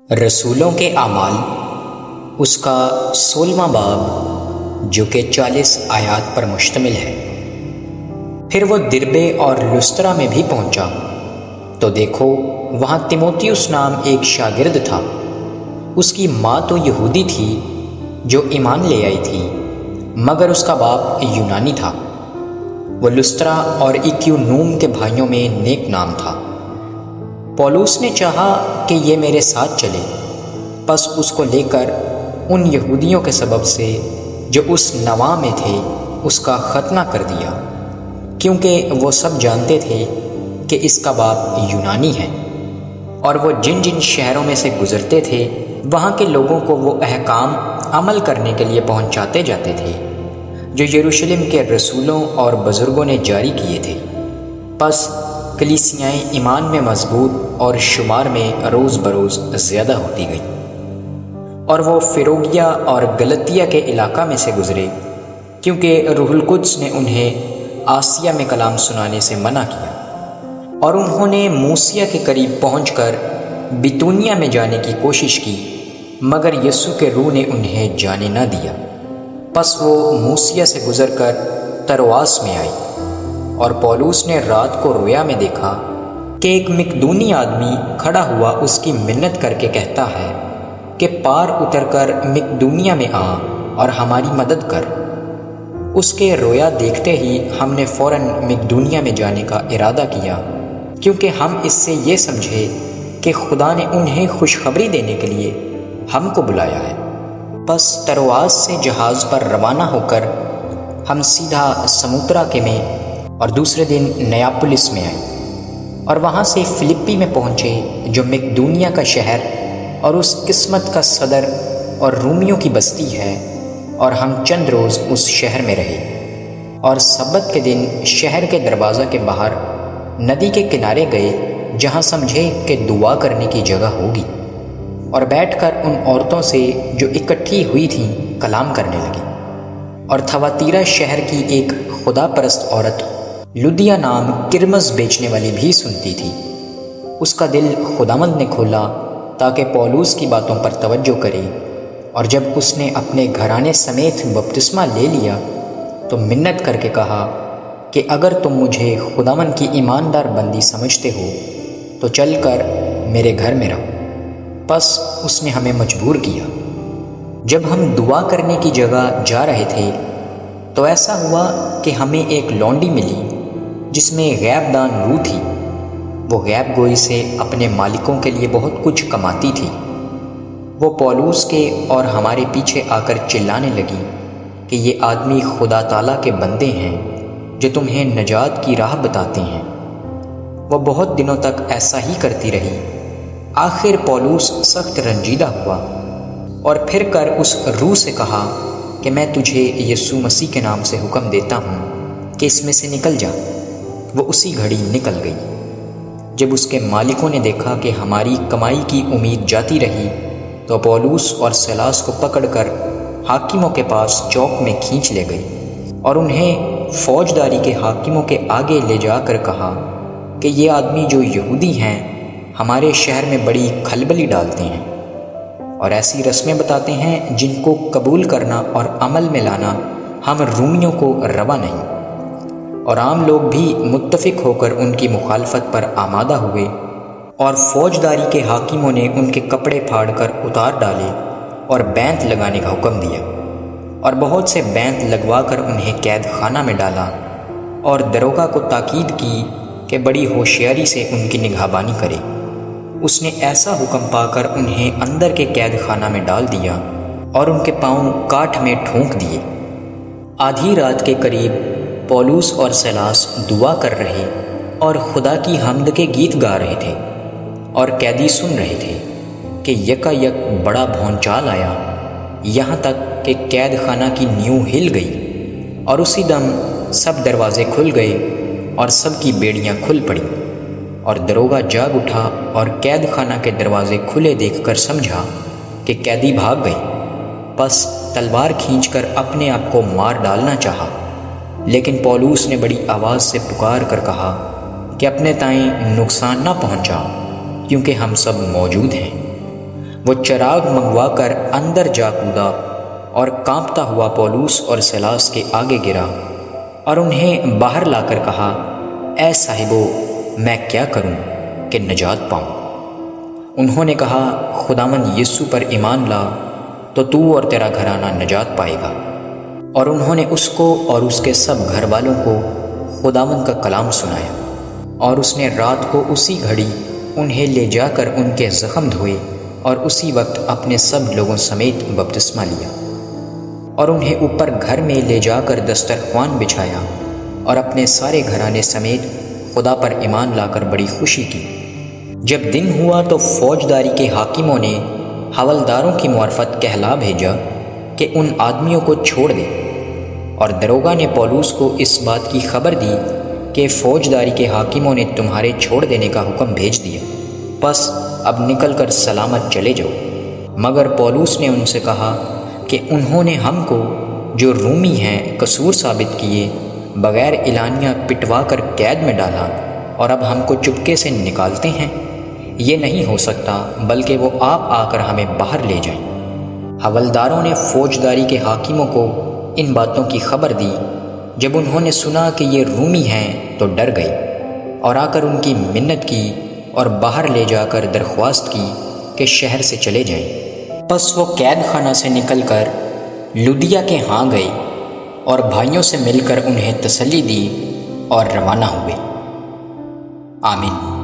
رسولوں کے اعمال اس کا 16واں باب جو کہ 40 آیات پر مشتمل ہے۔ پھر وہ دربے اور لسترا میں بھی پہنچا تو دیکھو وہاں تیموتھیوس نام ایک شاگرد تھا۔ اس کی ماں تو یہودی تھی جو ایمان لے آئی تھی، مگر اس کا باپ یونانی تھا۔ وہ لسترا اور اکیونوم کے بھائیوں میں نیک نام تھا۔ پولوس نے چاہا کہ یہ میرے ساتھ چلے، پس اس کو لے کر ان یہودیوں کے سبب سے جو اس نواح میں تھے اس کا ختنہ کر دیا، کیونکہ وہ سب جانتے تھے کہ اس کا باپ یونانی ہے، اور وہ جن جن شہروں میں سے گزرتے تھے وہاں کے لوگوں کو وہ احکام عمل کرنے کے لیے پہنچاتے جاتے تھے جو یروشلم کے رسولوں اور بزرگوں نے جاری کیے تھے۔ پس کلیسیائیں ایمان میں مضبوط اور شمار میں روز بروز زیادہ ہوتی گئیں، اور وہ فروگیا اور گلتیہ کے علاقہ میں سے گزرے، کیونکہ روح القدس نے انہیں آسیہ میں کلام سنانے سے منع کیا، اور انہوں نے موسیہ کے قریب پہنچ کر بیتونیا میں جانے کی کوشش کی، مگر یسوع کے روح نے انہیں جانے نہ دیا۔ پس وہ موسیہ سے گزر کر ترواس میں آئی، اور پولوس نے رات کو رویا میں دیکھا کہ ایک مقدونی آدمی کھڑا ہوا اس کی منت کر کے کہتا ہے کہ پار اتر کر مقدونیا میں آ اور ہماری مدد کر۔ اس کے رویا دیکھتے ہی ہم نے فوراً مقدونیا میں جانے کا ارادہ کیا، کیونکہ ہم اس سے یہ سمجھے کہ خدا نے انہیں خوشخبری دینے کے لیے ہم کو بلایا ہے۔ پس ترواس سے جہاز پر روانہ ہو کر ہم سیدھا سموتراکے میں اور دوسرے دن نیاپولس میں آئے، اور وہاں سے فلپی میں پہنچے جو مقدونیا کا شہر اور اس قسمت کا صدر اور رومیوں کی بستی ہے، اور ہم چند روز اس شہر میں رہے، اور سبت کے دن شہر کے دروازہ کے باہر ندی کے کنارے گئے جہاں سمجھے کہ دعا کرنے کی جگہ ہوگی، اور بیٹھ کر ان عورتوں سے جو اکٹھی ہوئی تھیں کلام کرنے لگی۔ اور تھواتیرا شہر کی ایک خدا پرست عورت لدیا نام کرمز بیچنے والی بھی سنتی تھی۔ اس کا دل خداوند نے کھولا تاکہ پولوس کی باتوں پر توجہ کرے، اور جب اس نے اپنے گھرانے سمیت بپتسمہ لے لیا تو منت کر کے کہا کہ اگر تم مجھے خداوند کی ایماندار بندی سمجھتے ہو تو چل کر میرے گھر میں رہو۔ پس اس نے ہمیں مجبور کیا۔ جب ہم دعا کرنے کی جگہ جا رہے تھے تو ایسا ہوا کہ ہمیں ایک لونڈی ملی جس میں غیب دان روح تھی۔ وہ غیب گوئی سے اپنے مالکوں کے لیے بہت کچھ کماتی تھی۔ وہ پولوس کے اور ہمارے پیچھے آ کر چلانے لگی کہ یہ آدمی خدا تعالیٰ کے بندے ہیں جو تمہیں نجات کی راہ بتاتے ہیں۔ وہ بہت دنوں تک ایسا ہی کرتی رہی۔ آخر پولوس سخت رنجیدہ ہوا اور پھر کر اس روح سے کہا کہ میں تجھے یسوع مسیح کے نام سے حکم دیتا ہوں کہ اس میں سے نکل جا۔ وہ اسی گھڑی نکل گئی۔ جب اس کے مالکوں نے دیکھا کہ ہماری کمائی کی امید جاتی رہی تو پولوس اور سیلاس کو پکڑ کر حاکموں کے پاس چوک میں کھینچ لے گئے، اور انہیں فوجداری کے حاکموں کے آگے لے جا کر کہا کہ یہ آدمی جو یہودی ہیں ہمارے شہر میں بڑی کھلبلی ڈالتے ہیں، اور ایسی رسمیں بتاتے ہیں جن کو قبول کرنا اور عمل میں لانا ہم رومیوں کو روا نہیں۔ اور عام لوگ بھی متفق ہو کر ان کی مخالفت پر آمادہ ہوئے، اور فوجداری کے حاکموں نے ان کے کپڑے پھاڑ کر اتار ڈالے اور بینت لگانے کا حکم دیا، اور بہت سے بینت لگوا کر انہیں قید خانہ میں ڈالا، اور دروگا کو تاکید کی کہ بڑی ہوشیاری سے ان کی نگہبانی کرے۔ اس نے ایسا حکم پا کر انہیں اندر کے قید خانہ میں ڈال دیا اور ان کے پاؤں کاٹھ میں ٹھونک دیے۔ آدھی رات کے قریب پولوس اور سیلاس دعا کر رہے اور خدا کی حمد کے گیت گا رہے تھے، اور قیدی سن رہے تھے کہ یکا یک بڑا بھونچال آیا، یہاں تک کہ قید خانہ کی نیو ہل گئی، اور اسی دم سب دروازے کھل گئے اور سب کی بیڑیاں کھل پڑیں، اور دروگا جاگ اٹھا اور قید خانہ کے دروازے کھلے دیکھ کر سمجھا کہ قیدی بھاگ گئے۔ پس تلوار کھینچ کر اپنے آپ کو مار ڈالنا چاہا، لیکن پولوس نے بڑی آواز سے پکار کر کہا کہ اپنے تائیں نقصان نہ پہنچا، کیونکہ ہم سب موجود ہیں۔ وہ چراغ منگوا کر اندر جا کودا اور کانپتا ہوا پولوس اور سیلاس کے آگے گرا اور انہیں باہر لا کر کہا، اے صاحبو، میں کیا کروں کہ نجات پاؤں؟ انہوں نے کہا، خداوند یسوع پر ایمان لا تو تو اور تیرا گھرانہ نجات پائے گا۔ اور انہوں نے اس کو اور اس کے سب گھر والوں کو خداوند کا کلام سنایا، اور اس نے رات کو اسی گھڑی انہیں لے جا کر ان کے زخم دھوئے اور اسی وقت اپنے سب لوگوں سمیت بپتسمہ لیا، اور انہیں اوپر گھر میں لے جا کر دسترخوان بچھایا اور اپنے سارے گھرانے سمیت خدا پر ایمان لا کر بڑی خوشی کی۔ جب دن ہوا تو فوجداری کے حاکموں نے حوالداروں کی معرفت کہلا بھیجا کہ ان آدمیوں کو چھوڑ دیں، اور دروگا نے پولوس کو اس بات کی خبر دی کہ فوجداری کے حاکموں نے تمہارے چھوڑ دینے کا حکم بھیج دیا، پس اب نکل کر سلامت چلے جاؤ۔ مگر پولوس نے ان سے کہا کہ انہوں نے ہم کو جو رومی ہیں قصور ثابت کیے، بغیر اعلانیہ پٹوا کر قید میں ڈالا، اور اب ہم کو چپکے سے نکالتے ہیں؟ یہ نہیں ہو سکتا، بلکہ وہ آپ آ کر ہمیں باہر لے جائیں۔ حوالداروں نے فوجداری کے حاکموں کو ان باتوں کی خبر دی۔ جب انہوں نے سنا کہ یہ رومی ہیں تو ڈر گئے اور آ کر ان کی منت کی اور باہر لے جا کر درخواست کی کہ شہر سے چلے جائیں۔ پس وہ قید خانہ سے نکل کر لودیا کے ہاں گئے اور بھائیوں سے مل کر انہیں تسلی دی اور روانہ ہوئے۔ آمین۔